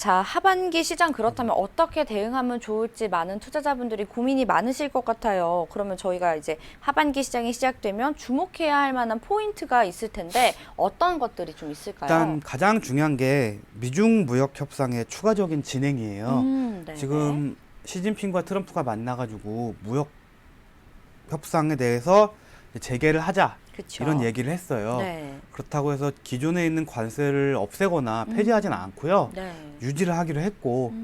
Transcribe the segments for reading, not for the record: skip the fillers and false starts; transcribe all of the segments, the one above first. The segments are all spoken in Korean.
자, 하반기 시장 그렇다면 어떻게 대응하면 좋을지 많은 투자자분들이 고민이 많으실 것 같아요. 그러면 저희가 이제 하반기 시장이 시작되면 주목해야 할 만한 포인트가 있을 텐데 어떤 것들이 좀 있을까요? 일단 가장 중요한 게 미중 무역 협상의 추가적인 진행이에요. 네네. 지금 시진핑과 트럼프가 만나가지고 무역 협상에 대해서 재개를 하자 그쵸. 이런 얘기를 했어요. 네. 그렇다고 해서 기존에 있는 관세를 없애거나 폐지하지는 않고요. 네. 유지를 하기로 했고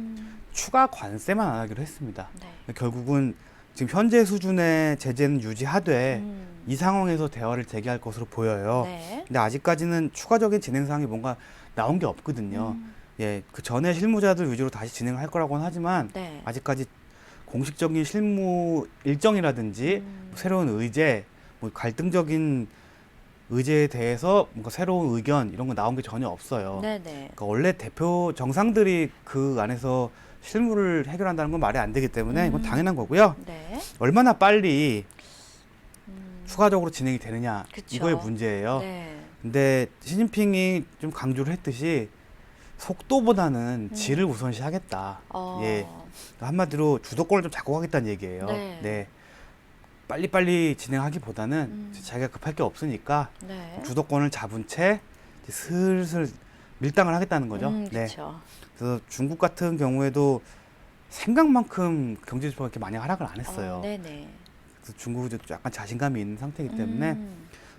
추가 관세만 안 하기로 했습니다. 네. 결국은 지금 현재 수준의 제재는 유지하되 이 상황에서 대화를 재개할 것으로 보여요. 네. 근데 아직까지는 추가적인 진행 사항이 뭔가 나온 게 없거든요. 예, 그 전에 실무자들 위주로 다시 진행을 할 거라고는 하지만 네. 아직까지 공식적인 실무 일정이라든지 새로운 의제, 뭐 갈등적인 의제에 대해서 뭔가 새로운 의견 이런 거 나온 게 전혀 없어요. 네네. 그러니까 원래 대표 정상들이 그 안에서 실무를 해결한다는 건 말이 안 되기 때문에 이건 당연한 거고요. 네. 얼마나 빨리 추가적으로 진행이 되느냐 그쵸. 이거의 문제예요. 네. 근데 시진핑이 좀 강조를 했듯이 속도보다는 질을 우선시하겠다. 예, 한마디로 주도권을 좀 잡고 가겠다는 얘기예요. 네. 빨리빨리 진행하기보다는 자기가 급할 게 없으니까 네. 주도권을 잡은 채 이제 슬슬 밀당을 하겠다는 거죠. 네. 그렇죠. 그래서 중국 같은 경우에도 생각만큼 경제 지표가 이렇게 많이 하락을 안 했어요. 네네. 그래서 중국이 약간 자신감이 있는 상태이기 때문에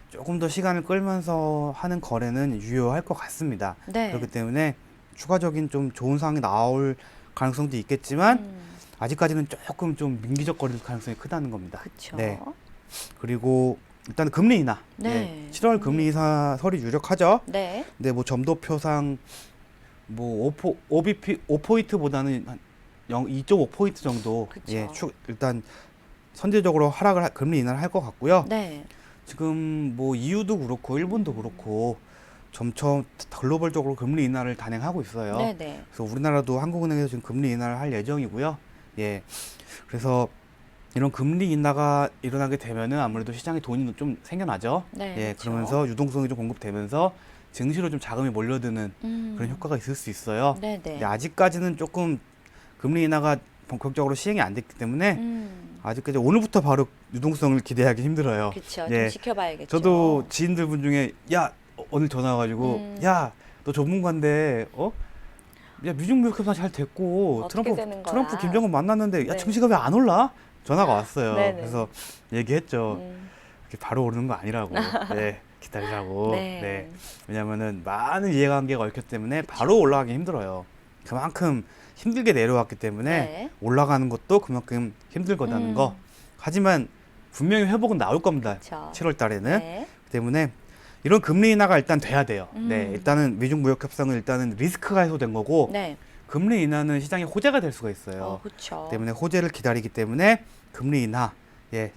조금 더 시간을 끌면서 하는 거래는 유효할 것 같습니다. 네. 그렇기 때문에 추가적인 좀 좋은 상황이 나올 가능성도 있겠지만 아직까지는 조금 좀 민기적거릴 가능성이 크다는 겁니다. 그렇죠. 네. 그리고 일단 금리 인하. 네. 7월 금리 인하설이 유력하죠. 네. 근데 뭐 점도표상 뭐 5포인트보다는 한 2.5포인트 정도 그쵸. 일단 선제적으로 금리 인하를 할 것 같고요. 네. 지금 뭐 EU도 그렇고 일본도 그렇고 점점 글로벌적으로 금리 인하를 단행하고 있어요. 네네. 그래서 우리나라도 한국은행에서 지금 금리 인하를 할 예정이고요. 예. 그래서 이런 금리 인하가 일어나게 되면은 아무래도 시장에 돈이 좀 생겨나죠. 네, 예. 그렇죠. 그러면서 유동성이 좀 공급되면서 증시로 좀 자금이 몰려드는 그런 효과가 있을 수 있어요. 네네. 근데 아직까지는 조금 금리 인하가 본격적으로 시행이 안 됐기 때문에 아직까지 오늘부터 바로 유동성을 기대하기 힘들어요. 그렇죠. 예. 좀 지켜봐야겠죠. 저도 지인들 분 중에 야 오늘 전화 와가지고 야 너 전문가인데 야 미중 무역 협상 잘 됐고 어떻게 되는 거야? 트럼프 김정은 만났는데 야 네. 증시가 왜 안 올라? 전화가 왔어요. 네네. 그래서 얘기했죠. 이렇게 바로 오르는 거 아니라고. 네, 기다리라고. 네. 네. 왜냐면은 많은 이해관계가 얽혔기 때문에 바로 올라가기 힘들어요. 그만큼 힘들게 내려왔기 때문에 네. 올라가는 것도 그만큼 힘들거다는 거. 하지만 분명히 회복은 나올 겁니다. 그쵸. 7월 달에는. 네. 때문에 이런 금리 인하가 일단 돼야 돼요. 네, 일단은 미중 무역 협상은 일단은 리스크가 해소된 거고 네. 금리 인하는 시장의 호재가 될 수가 있어요. 그렇죠. 때문에 호재를 기다리기 때문에 금리 인하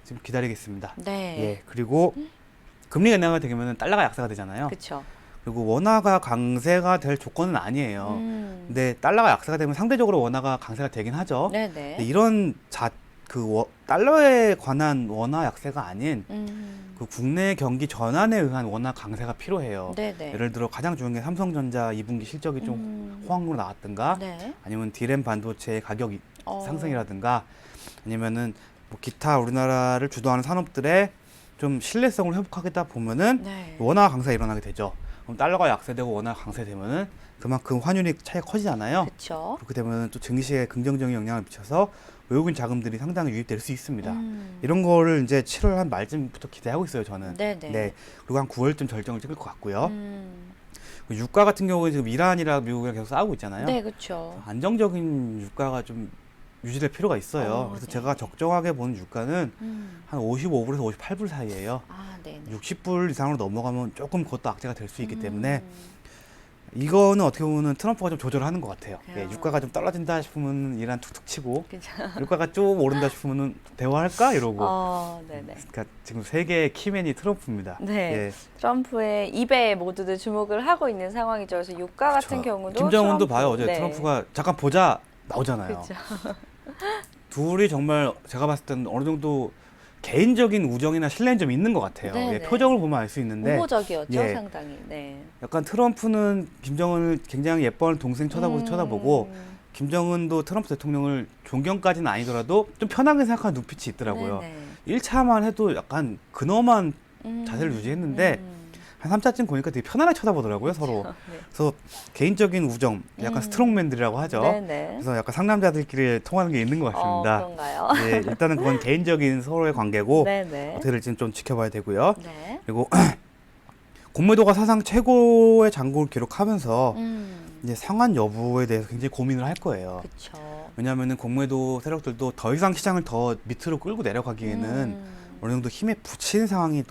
지금 기다리겠습니다. 네. 예, 그리고 금리 인하가 되면 달러가 약세가 되잖아요. 그렇죠. 그리고 원화가 강세가 될 조건은 아니에요. 근데 달러가 약세가 되면 상대적으로 원화가 강세가 되긴 하죠. 네네. 근데 이런 달러에 관한 원화 약세가 아닌 그 국내 경기 전환에 의한 원화 강세가 필요해요. 네네. 예를 들어 가장 중요한 게 삼성전자 2분기 실적이 좀 호황으로 나왔든가 네. 아니면 디램 반도체 가격 상승이라든가 아니면은 뭐 기타 우리나라를 주도하는 산업들의 좀 신뢰성을 회복하겠다 보면은 네. 원화 강세가 일어나게 되죠. 그럼 달러가 약세되고 원화 강세되면은 그만큼 환율이 차이가 커지잖아요. 그렇죠. 그렇게 되면 또 증시에 긍정적인 영향을 미쳐서 외국인 자금들이 상당히 유입될 수 있습니다. 이런 거를 이제 7월 한 말쯤부터 기대하고 있어요, 저는. 네네. 네. 그리고 한 9월쯤 결정을 찍을 것 같고요. 유가 같은 경우에 지금 이란이랑 미국이랑 계속 싸우고 있잖아요. 네, 그렇죠. 안정적인 유가가 좀 유지될 필요가 있어요. 그래서 네. 제가 적정하게 보는 유가는 한 55불에서 58불 사이예요. 네. 60불 이상으로 넘어가면 조금 그것도 악재가 될 수 있기 때문에 이거는 어떻게 보면 트럼프가 좀 조절하는 것 같아요. 예, 유가가 좀 떨어진다 싶으면 이란 툭툭 치고 유가가 좀 오른다 싶으면 대화할까 이러고. 네네. 그러니까 지금 세계의 키맨이 트럼프입니다. 네. 예. 트럼프의 입에 모두들 주목을 하고 있는 상황이죠. 그래서 유가 같은 경우도 김정은도 트럼프, 봐요. 어제 네. 트럼프가 잠깐 보자 나오잖아요. 그렇죠. 둘이 정말 제가 봤을 때는 어느 정도 개인적인 우정이나 신뢰는 좀 있는 것 같아요. 네네. 예, 표정을 보면 알 수 있는데 우호적이었죠, 예. 상당히. 네. 약간 트럼프는 김정은을 굉장히 예뻐하는 동생 쳐다보고 김정은도 트럼프 대통령을 존경까지는 아니더라도 좀 편하게 생각하는 눈빛이 있더라고요. 네네. 1차만 해도 약간 근엄한 자세를 유지했는데 한 3차쯤 보니까 되게 편안하게 쳐다보더라고요, 서로. 네. 그래서 개인적인 우정, 약간 스트롱맨들이라고 하죠. 네네. 그래서 약간 상남자들끼리 통하는 게 있는 것 같습니다. 그런가요? 예, 일단은 그건 개인적인 서로의 관계고 네네. 어떻게 될지는 좀 지켜봐야 되고요. 네. 그리고 공매도가 사상 최고의 잔고를 기록하면서 이제 상환 여부에 대해서 굉장히 고민을 할 거예요. 그렇죠. 왜냐하면은 공매도 세력들도 더 이상 시장을 더 밑으로 끌고 내려가기에는 어느 정도 힘에 부치는 상황이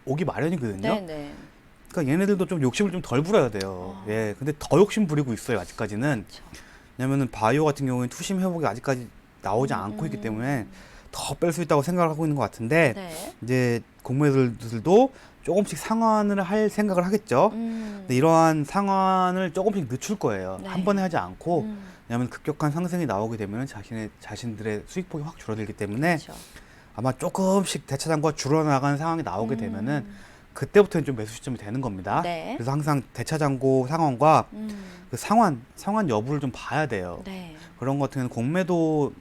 오기 마련이거든요. 네네. 그러니까 얘네들도 좀 욕심을 좀 덜 부려야 돼요. 예, 근데 더 욕심 부리고 있어요, 아직까지는. 그렇죠. 왜냐면은 바이오 같은 경우에는 투심 회복이 아직까지 나오지 않고 있기 때문에 더 뺄 수 있다고 생각을 하고 있는 것 같은데 네. 이제 공매도들도 조금씩 상환을 할 생각을 하겠죠. 근데 이러한 상환을 조금씩 늦출 거예요. 네. 한 번에 하지 않고. 왜냐하면 급격한 상승이 나오게 되면 자신들의 수익폭이 확 줄어들기 때문에 그렇죠. 아마 조금씩 대차장고가 줄어나가는 상황이 나오게 되면은 그때부터는 좀 매수 시점이 되는 겁니다. 네. 그래서 항상 대차장고 상황과 그 상환 여부를 좀 봐야 돼요. 네. 그런 것 같은 경우는 공매도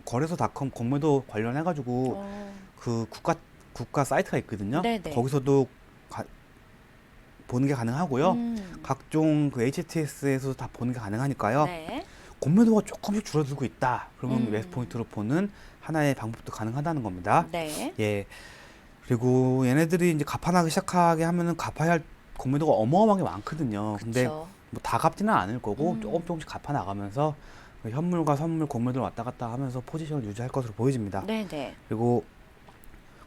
거래소닷컴 공매도 관련해가지고 그 국가 사이트가 있거든요. 네네. 거기서도 보는 게 가능하고요. 각종 그 HTS에서도 다 보는 게 가능하니까요. 네. 공매도가 조금씩 줄어들고 있다. 그러면 매수 음. 포인트로 보는 하나의 방법도 가능하다는 겁니다. 네. 예. 그리고 얘네들이 이제 갚아나기 시작하게 하면은 갚아야 할 공매도가 어마어마하게 많거든요. 근데 그렇죠. 뭐 다 갚지는 않을 거고 조금씩 갚아 나가면서 현물과 선물, 공매도를 왔다 갔다 하면서 포지션을 유지할 것으로 보여집니다. 네네. 그리고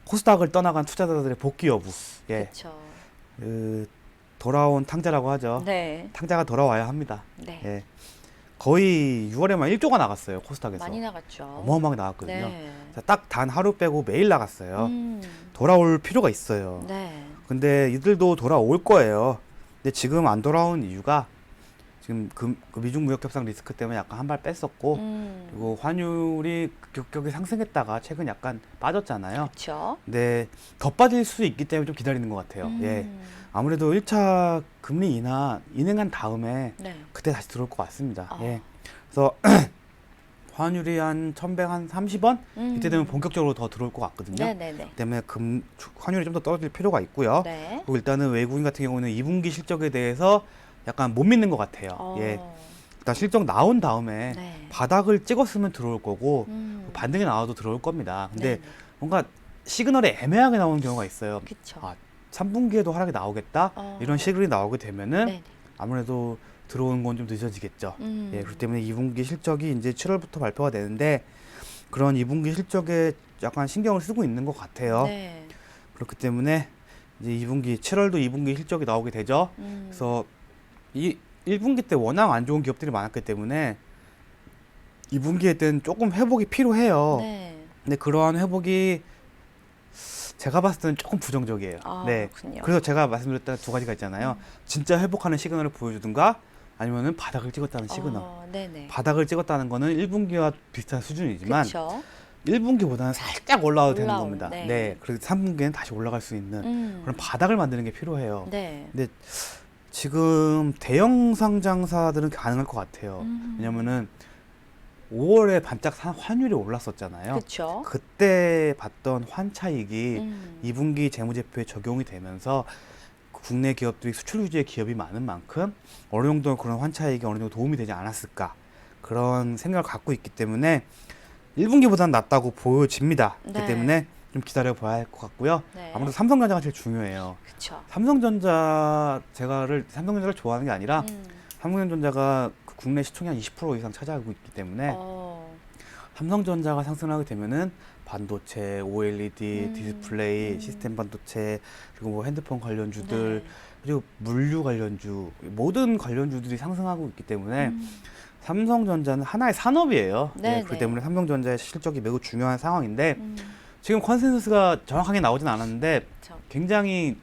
코스닥을 떠나간 투자자들의 복귀 여부. 예. 그렇죠. 그 돌아온 탕자라고 하죠. 네. 탕자가 돌아와야 합니다. 네. 예. 거의 6월에만 1조가 나갔어요, 코스닥에서. 많이 나갔죠. 어마어마하게 나갔거든요. 네. 딱 단 하루 빼고 매일 나갔어요. 음. 돌아올 필요가 있어요. 네. 근데 이들도 돌아올 거예요. 근데 지금 안 돌아온 이유가 지금 그 미중 무역 협상 리스크 때문에 약간 한 발 뺐었고 그리고 환율이 급격하게 상승했다가 최근 약간 빠졌잖아요. 그렇죠. 근데 더 빠질 수 있기 때문에 좀 기다리는 것 같아요. 예. 아무래도 1차 금리 인행한 다음에 네. 그때 다시 들어올 것 같습니다. 아. 예. 그래서 환율이 한 1130원? 이때 되면 본격적으로 더 들어올 것 같거든요. 네네네. 그 때문에 환율이 좀 더 떨어질 필요가 있고요. 네. 그리고 일단은 외국인 같은 경우는 2분기 실적에 대해서 약간 못 믿는 것 같아요. 예. 일단 실적 나온 다음에 네. 바닥을 찍었으면 들어올 거고 반등이 나와도 들어올 겁니다. 근데 네네. 뭔가 시그널이 애매하게 나오는 경우가 있어요. 그쵸. 아, 3분기에도 하락이 나오겠다? 이런 시그널이 나오게 되면은 네네. 아무래도 들어오는 건 좀 늦어지겠죠. 예, 그렇기 때문에 2분기 실적이 이제 7월부터 발표가 되는데 그런 2분기 실적에 약간 신경을 쓰고 있는 것 같아요. 네. 그렇기 때문에 이제 7월도 2분기 실적이 나오게 되죠. 그래서 이 1분기 때 워낙 안 좋은 기업들이 많았기 때문에 2분기에 때는 조금 회복이 필요해요. 네. 근데 그러한 회복이 제가 봤을 때는 조금 부정적이에요. 아, 네. 그렇군요. 그래서 제가 말씀드렸던 두 가지가 있잖아요. 진짜 회복하는 시그널을 보여주든가 아니면은 바닥을 찍었다는 시그널. 네네. 바닥을 찍었다는 거는 1분기와 비슷한 수준이지만 그렇죠. 1분기보다는 살짝 올라와도 되는 올라올, 겁니다. 네. 네. 그래서 3분기에는 다시 올라갈 수 있는 그런 바닥을 만드는 게 필요해요. 네. 근데 지금 대형 상장사들은 가능할 것 같아요. 왜냐면은 5월에 반짝 환율이 올랐었잖아요. 그렇죠. 그때 봤던 환 차익이 2분기 재무제표에 적용이 되면서 국내 기업들이 수출 위주의 기업이 많은 만큼 어느 정도 그런 환 차익이 어느 정도 도움이 되지 않았을까 그런 생각을 갖고 있기 때문에 1분기보다는 낫다고 보여집니다. 네. 그렇기 때문에 좀 기다려 봐야 할 것 같고요. 네. 아무래도 삼성전자가 제일 중요해요. 그렇죠. 삼성전자를 좋아하는 게 아니라 삼성전자가 그 국내 시총이 한 20% 이상 차지하고 있기 때문에 삼성전자가 상승하게 되면은 반도체, OLED, 디스플레이, 시스템 반도체, 그리고 뭐 핸드폰 관련주들, 네. 그리고 물류 관련주, 모든 관련주들이 상승하고 있기 때문에 삼성전자는 하나의 산업이에요. 네, 그렇기 네. 때문에 삼성전자의 실적이 매우 중요한 상황인데 지금 컨센서스가 정확하게 나오진 않았는데 그렇죠. 굉장히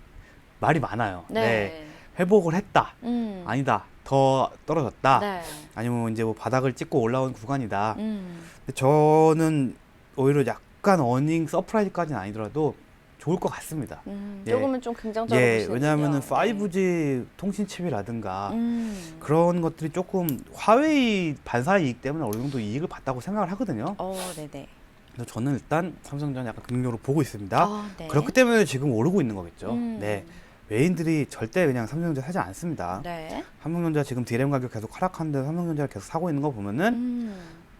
말이 많아요. 네. 회복을 했다. 아니다. 더 떨어졌다. 네. 아니면 아니면 이제 뭐 바닥을 찍고 올라온 구간이다. 근데 저는 오히려 약간 약간 어닝 서프라이즈까지는 아니더라도 좋을 것 같습니다. 예. 조금은 좀 긍정적으로 예, 보시는군요. 왜냐하면은 네. 5G 통신칩이라든가 그런 것들이 조금 화웨이 반사 이익 때문에 어느 정도 이익을 봤다고 생각을 하거든요. 네네. 그래서 저는 일단 삼성전자 약간 긍정적으로 보고 있습니다. 네. 그렇기 때문에 지금 오르고 있는 거겠죠. 음. 네. 외인들이 절대 그냥 삼성전자 사지 않습니다. 네. 삼성전자 지금 DRAM 가격 계속 하락하는데 삼성전자를 계속 사고 있는 거 보면은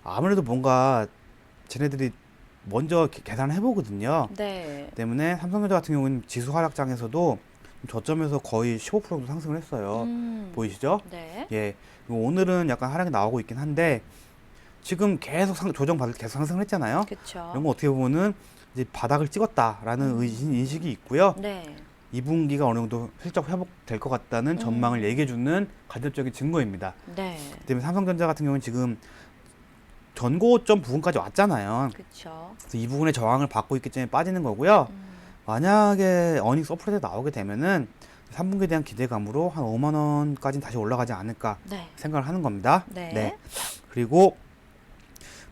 아무래도 뭔가 쟤네들이 먼저 계산을 해보거든요. 네. 때문에 삼성전자 같은 경우는 지수 하락장에서도 저점에서 거의 15% 정도 상승을 했어요. 보이시죠? 네. 예. 그리고 오늘은 약간 하락이 나오고 있긴 한데 지금 계속 조정받을 계속 상승을 했잖아요. 그렇죠. 이런 거 어떻게 보면은 이제 바닥을 찍었다라는 인식이 있고요. 네. 2분기가 어느 정도 실적 회복될 것 같다는 전망을 얘기해주는 간접적인 증거입니다. 네. 때문에 삼성전자 같은 경우는 지금 전고점 부분까지 왔잖아요. 그렇죠. 그래서 이 부분에 저항을 받고 있기 때문에 빠지는 거고요. 만약에 어닝 서프라이즈 나오게 되면은 3분기에 대한 기대감으로 한 5만 원까지는 다시 올라가지 않을까 네. 생각을 하는 겁니다. 네. 그리고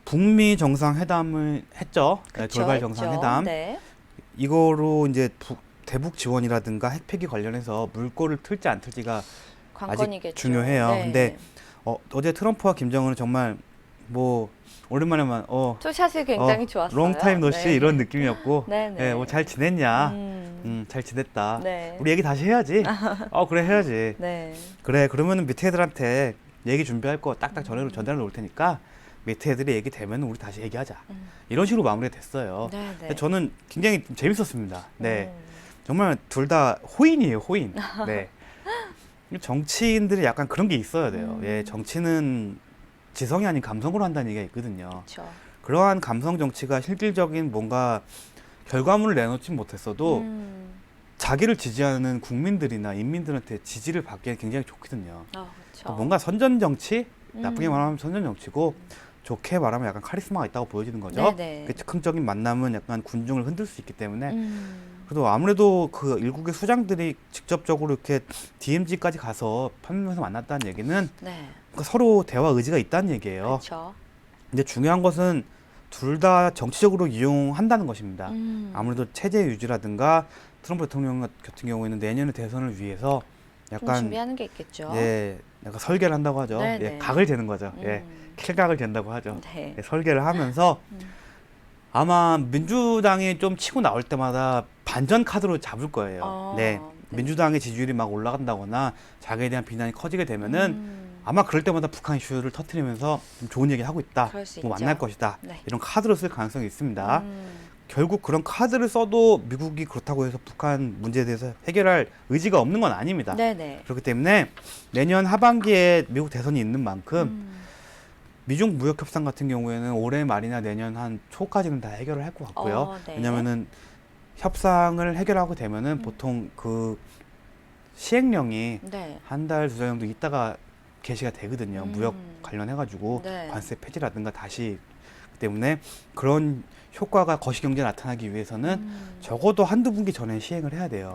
북미 정상회담을 했죠. 그쵸, 돌발 했죠. 정상회담. 네. 이거로 이제 대북 지원이라든가 핵폐기 관련해서 물꼬를 틀지 안 틀지가 관건이겠죠. 아직 중요해요. 네. 근데 어제 트럼프와 김정은은 정말 뭐 오랜만에만 투샷이 굉장히 좋았어요. 롱타임 노씨 네. 이런 느낌이었고 네네. 예, 뭐 잘 지냈냐? 잘 지냈다. 네. 우리 얘기 다시 해야지. 그래 해야지. 네. 그래 그러면은 밑에 애들한테 얘기 준비할 거 딱딱 전달해 놓을 테니까 밑에 애들이 얘기 되면 우리 다시 얘기하자. 이런 식으로 마무리가 됐어요. 네네. 근데 저는 굉장히 좀 재밌었습니다. 네. 정말 둘 다 호인이에요, 호인. 네. 정치인들이 약간 그런 게 있어야 돼요. 예, 정치는 지성이 아닌 감성으로 한다는 얘기가 있거든요. 그렇죠. 그러한 감성 정치가 실질적인 뭔가 결과물을 내놓지 못했어도 자기를 지지하는 국민들이나 인민들한테 지지를 받기에 굉장히 좋거든요. 그렇죠. 뭔가 선전 정치, 나쁘게 말하면 선전 정치고 좋게 말하면 약간 카리스마가 있다고 보여지는 거죠. 네네. 그 즉흥적인 만남은 약간 군중을 흔들 수 있기 때문에 그래도 아무래도 그 일국의 수장들이 직접적으로 이렇게 DMZ까지 가서 판명해서 만났다는 얘기는 네. 그러니까 서로 대화 의지가 있다는 얘기예요. 그렇죠. 근데 중요한 것은 둘 다 정치적으로 이용한다는 것입니다. 아무래도 체제 유지라든가 트럼프 대통령 같은 경우에는 내년의 대선을 위해서 좀 약간 준비하는 게 있겠죠. 예, 약간 설계를 한다고 하죠. 네네. 예, 각을 재는 거죠. 예, 킬각을 잰다고 하죠. 네. 예, 설계를 하면서 아마 민주당이 좀 치고 나올 때마다 반전 카드로 잡을 거예요. 네. 민주당의 지지율이 막 올라간다거나 자기에 대한 비난이 커지게 되면은 아마 그럴 때마다 북한 이슈를 터트리면서 좀 좋은 얘기 하고 있다. 그럴 수 뭐 있죠. 만날 것이다. 네. 이런 카드로 쓸 가능성이 있습니다. 결국 그런 카드를 써도 미국이 그렇다고 해서 북한 문제에 대해서 해결할 의지가 없는 건 아닙니다. 네네. 그렇기 때문에 내년 하반기에 미국 대선이 있는 만큼 미중 무역 협상 같은 경우에는 올해 말이나 내년 한 초까지는 다 해결을 할 것 같고요. 네. 왜냐면은 협상을 해결하고 되면은 보통 그 시행령이 네. 한 달, 두 달 정도 있다가 개시가 되거든요. 무역 관련해가지고 네. 관세 폐지라든가 다시 때문에 그런 효과가 거시경제에 나타나기 위해서는 적어도 한두 분기 전에 시행을 해야 돼요.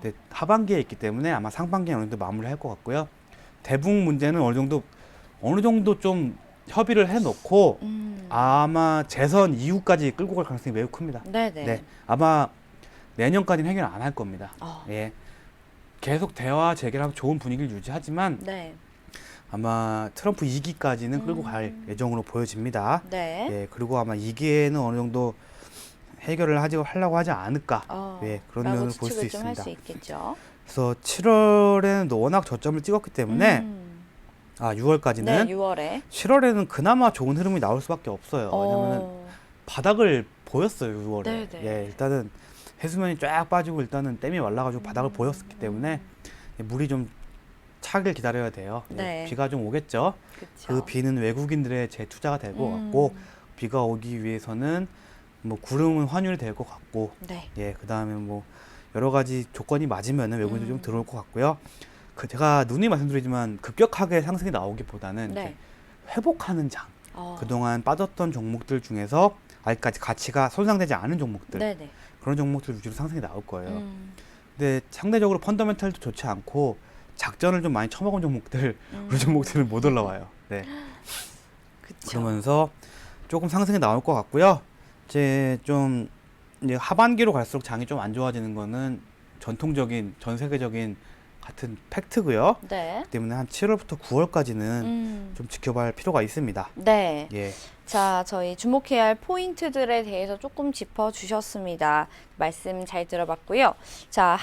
근데 하반기에 있기 때문에 아마 상반기에 어느 정도 마무리할 것 같고요. 대북 문제는 어느 정도 좀 협의를 해놓고 아마 재선 이후까지 끌고 갈 가능성이 매우 큽니다. 네네. 네, 아마 내년까지는 해결 안 할 겁니다. 예, 계속 대화 재개하고 좋은 분위기를 유지하지만 네. 아마 트럼프 2기까지는 끌고 갈 예정으로 보여집니다. 네. 예, 그리고 아마 2기에는 어느 정도 해결을 하려고 하지 않을까. 예, 그런 면을 볼 수 있습니다. 할 수 있겠죠. 그래서 7월에는 워낙 저점을 찍었기 때문에 6월까지는 네, 6월에. 7월에는 그나마 좋은 흐름이 나올 수밖에 없어요. 왜냐면은 바닥을 보였어요, 6월에. 네네. 예, 일단은 해수면이 쫙 빠지고 일단은 댐이 말라가지고 바닥을 보였기 때문에 물이 좀 차길 기다려야 돼요. 네. 비가 좀 오겠죠. 그쵸. 그 비는 외국인들의 재투자가 될 것 같고 비가 오기 위해서는 뭐 구름은 환율이 될 것 같고 네. 예, 그다음에 뭐 여러 가지 조건이 맞으면은 외국인들 좀 들어올 것 같고요. 제가 누누이 말씀드리지만 급격하게 상승이 나오기보다는 네. 회복하는 장. 그동안 빠졌던 종목들 중에서 아직까지 가치가 손상되지 않은 종목들. 네네. 그런 종목들 위주로 상승이 나올 거예요. 근데 상대적으로 펀더멘탈도 좋지 않고 작전을 좀 많이 쳐먹은 종목들, 그런 종목들은 못 올라와요. 네. 그쵸. 그러면서 조금 상승이 나올 것 같고요. 이제 좀 이제 하반기로 갈수록 장이 좀 안 좋아지는 거는 전통적인 전 세계적인 같은 팩트고요. 네. 그렇기 때문에 한 7월부터 9월까지는 좀 지켜봐야 할 필요가 있습니다. 네. 예. 자, 저희 주목해야 할 포인트들에 대해서 조금 짚어주셨습니다. 말씀 잘 들어봤고요. 자,